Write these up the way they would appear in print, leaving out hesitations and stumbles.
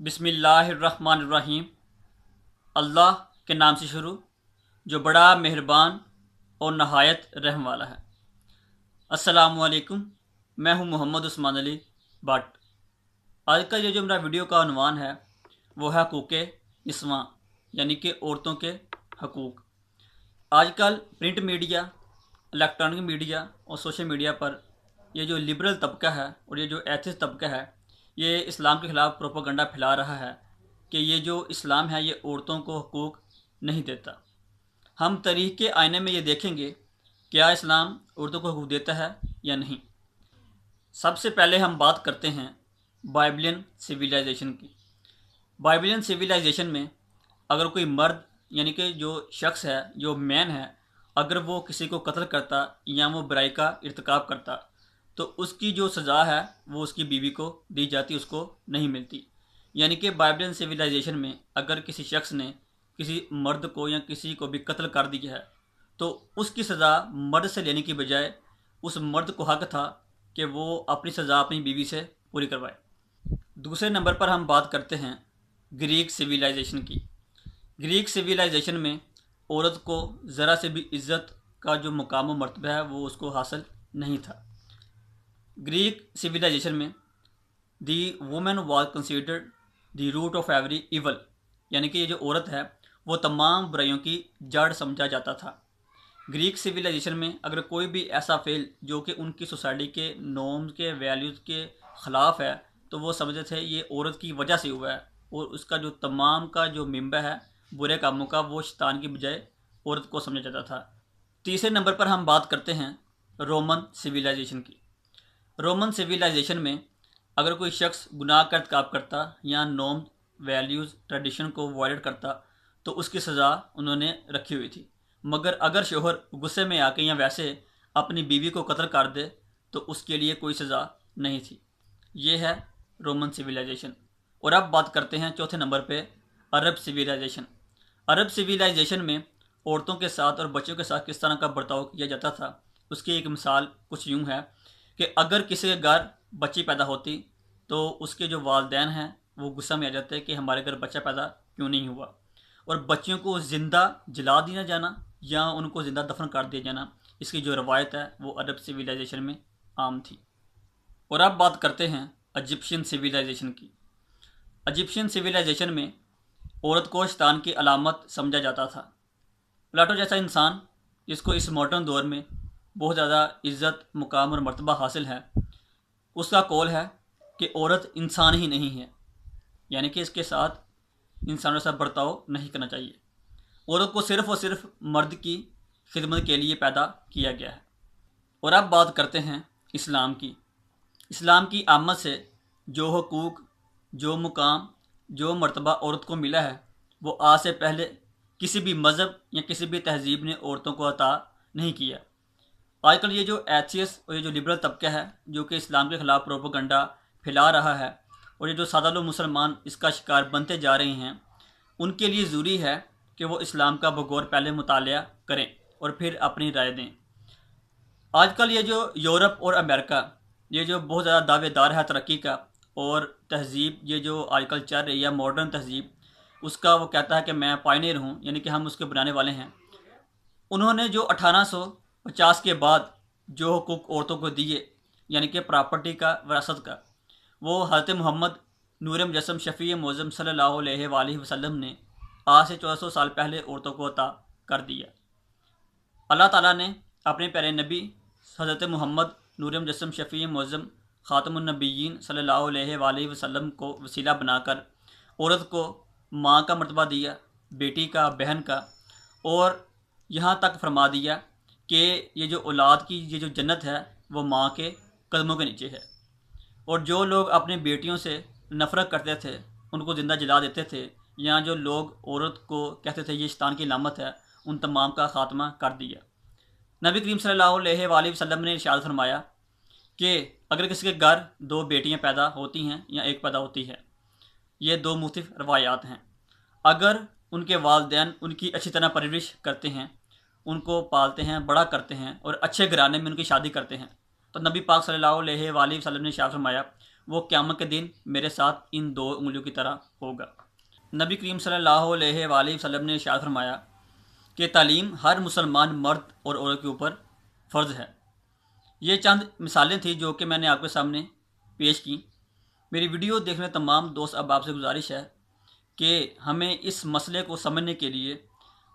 बिस्मिल्लाहिर्रहमानिर्रहीम। अल्लाह के नाम से शुरू जो बड़ा मेहरबान और नहायत रहम वाला है। अस्सलामुअलैकुम। मैं हूं मोहम्मद उस्मान अली भट्ट। आज का ये जो मेरा वीडियो का उन्वान है वो है हकूक़े निस्वां, यानी कि औरतों के हकूक़। आजकल प्रिंट मीडिया, इलेक्ट्रॉनिक मीडिया और सोशल मीडिया पर ये जो लिबरल तबका है और ये जो एथिस्ट तबका है, ये इस्लाम के ख़िलाफ़ प्रोपेगेंडा फैला रहा है कि ये जो इस्लाम है ये औरतों को हकूक़ नहीं देता। हम तारीख़ के आईने में ये देखेंगे क्या इस्लाम औरतों को हकूक़ देता है या नहीं। सबसे पहले हम बात करते हैं बाइबलियन सिविलाइजेशन की। बाइबलियन सिविलाइजेशन में अगर कोई मर्द यानी कि जो शख्स है, जो मैन है, अगर वो किसी को कत्ल करता या वो बुराई का इर्तिकाब करता तो उसकी जो सज़ा है वो उसकी बीवी को दी जाती, उसको नहीं मिलती। यानी कि बाइबलियन सिविलाइजेशन में अगर किसी शख्स ने किसी मर्द को या किसी को भी कत्ल कर दिया है तो उसकी सज़ा मर्द से लेने की बजाय उस मर्द को हक था कि वो अपनी सज़ा अपनी बीवी से पूरी करवाए। दूसरे नंबर पर हम बात करते हैं ग्रीक सिविलाइजेशन की। ग्रीक सिविलाइजेशन में औरत को ज़रा से भी इज़्ज़त का जो मुकाम और मर्तबा है वो उसको हासिल नहीं था। ग्रीक सिविलाइजेशन में the women was considered the root of every evil, यानी कि ये जो औरत है वो तमाम बुराइयों की जड़ समझा जाता था। ग्रीक सिविलाइजेशन में अगर कोई भी ऐसा फेल जो कि उनकी सोसाइटी के नॉर्म्स के वैल्यूज़ के ख़िलाफ़ है तो वो समझते थे ये औरत की वजह से हुआ है, और उसका जो तमाम का जो मिंबा है बुरे कामों का वो शैतान की बजाय औरत को समझा जाता था। तीसरे नंबर पर हम बात करते हैं रोमन सिविलाइजेशन की। रोमन सिविलाइजेशन में अगर कोई शख्स गुनाह का इर्तिकाब करता या नॉर्म वैल्यूज़ ट्रेडिशन को वायलेट करता तो उसकी सज़ा उन्होंने रखी हुई थी। मगर अगर शोहर गुस्से में आके या वैसे अपनी बीवी को कत्ल कर दे तो उसके लिए कोई सज़ा नहीं थी। ये है रोमन सिविलाइजेशन। और अब बात करते हैं चौथे नंबर पे अरब सिविलाइजेशन। अरब सिविलाइजेशन में औरतों के साथ और बच्चों के साथ किस तरह का बर्ताव किया जाता था उसकी एक मिसाल कुछ यूँ है कि अगर किसी के घर बच्ची पैदा होती तो उसके जो वालदैन हैं वो गुस्सा में आ जाते कि हमारे घर बच्चा पैदा क्यों नहीं हुआ, और बच्चियों को ज़िंदा जला दिया जाना या उनको ज़िंदा दफन कर दिया जाना, इसकी जो रवायत है वो अरब सिविलाइजेशन में आम थी। और अब बात करते हैं इजिप्शियन सिविलाइजेशन की। इजिप्शियन सिविलाइजेशन में औरत को शैतान की अलामत समझा जाता था। प्लाटो जैसा इंसान जिसको इस मॉडर्न दौर में बहुत ज़्यादा इज़्ज़त, मुकाम और मर्तबा हासिल है, उसका कौल है कि औरत इंसान ही नहीं है, यानी कि इसके साथ इंसानों से बर्ताव नहीं करना चाहिए। औरत को सिर्फ़ और सिर्फ मर्द की खिदमत के लिए पैदा किया गया है। और अब बात करते हैं इस्लाम की। इस्लाम की आमद से जो हकूक़, जो मुकाम, जो मर्तबा औरत को मिला है वो आज से पहले किसी भी मज़हब या किसी भी तहजीब ने औरतों को अता नहीं किया। आजकल ये जो एथियस और ये जो लिबरल तबका है जो कि इस्लाम के ख़िलाफ़ प्रोपेगेंडा फैला रहा है और ये जो सादा लोग मुसलमान इसका शिकार बनते जा रहे हैं, उनके लिए ज़रूरी है कि वो इस्लाम का बगौर पहले मुतालिया करें और फिर अपनी राय दें। आजकल ये जो यूरोप और अमेरिका ये जो बहुत ज़्यादा दावेदार है तरक्की का, और तहजीब ये जो आजकल चल रही है मॉडर्न तहजीब, उसका वो कहता है कि मैं पायनियर हूँ, यानी कि हम उसके बनाने वाले हैं। उन्होंने जो 1850 के बाद जो हुकूक औरतों को दिए, यानी कि प्रॉपर्टी का, विरासत का, वो हज़रत मोहम्मद नूर मुजस्सम शफ़ी मौज़म सल्लल्लाहु अलैहि वसल्लम ने आज से 1400 साल पहले औरतों को अता कर दिया। अल्लाह ताला ने अपने प्यारे नबी हज़रत मोहम्मद नूर मुजस्सम शफ़ी मौज़म ख़ातमुन्नबिय्यीन सल्लल्लाहु अलैहि वसल्लम को वसीला बनाकर औरत को माँ का मर्तबा दिया, बेटी का, बहन का, और यहाँ तक फरमा दिया कि ये जो औलाद की ये जो जन्नत है वो माँ के कदमों के नीचे है। और जो लोग अपनी बेटियों से नफ़रत करते थे उनको ज़िंदा जला देते थे, या जो लोग औरत को कहते थे ये शैतान की लामत है, उन तमाम का ख़ात्मा कर दिया। नबी करीम सल्लल्लाहु अलैहि वसल्लम ने इरशाद फरमाया कि अगर किसी के घर दो बेटियां पैदा होती हैं या एक पैदा होती है, ये दो मुख्तलिफ रवायात हैं, अगर उनके वालिदैन उनकी अच्छी तरह परवरिश करते हैं, उनको पालते हैं, बड़ा करते हैं और अच्छे घराने में उनकी शादी करते हैं, तो नबी पाक सल्लल्लाहु अलैहि वसल्लम ने इरशाद फरमाया वो क़यामत के दिन मेरे साथ इन 2 उंगलियों की तरह होगा। नबी करीम सल्लल्लाहु अलैहि वसल्लम ने इरशाद फरमाया कि तालीम हर मुसलमान मर्द और औरत के ऊपर फ़र्ज़ है। ये चंद मिसालें थी जो कि मैंने आपके सामने पेश की। मेरी वीडियो देखने तमाम दोस्त अहबाब से गुजारिश है कि हमें इस मसले को समझने के लिए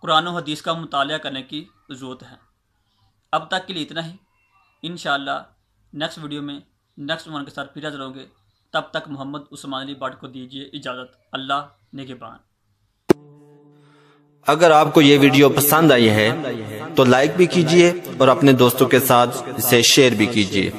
कुरान और हदीस का मुताला करने की ज़रूरत है। अब तक के लिए इतना ही। इंशाअल्लाह नेक्स्ट वीडियो में नेक्स्ट वन के साथ फिर हाज़िर होंगे। तब तक मोहम्मद उस्मान अली भट्ट को दीजिए इजाज़त। अल्लाह निगहबान। अगर आपको ये वीडियो पसंद आई है तो लाइक भी कीजिए और अपने दोस्तों के साथ इसे शेयर भी कीजिए।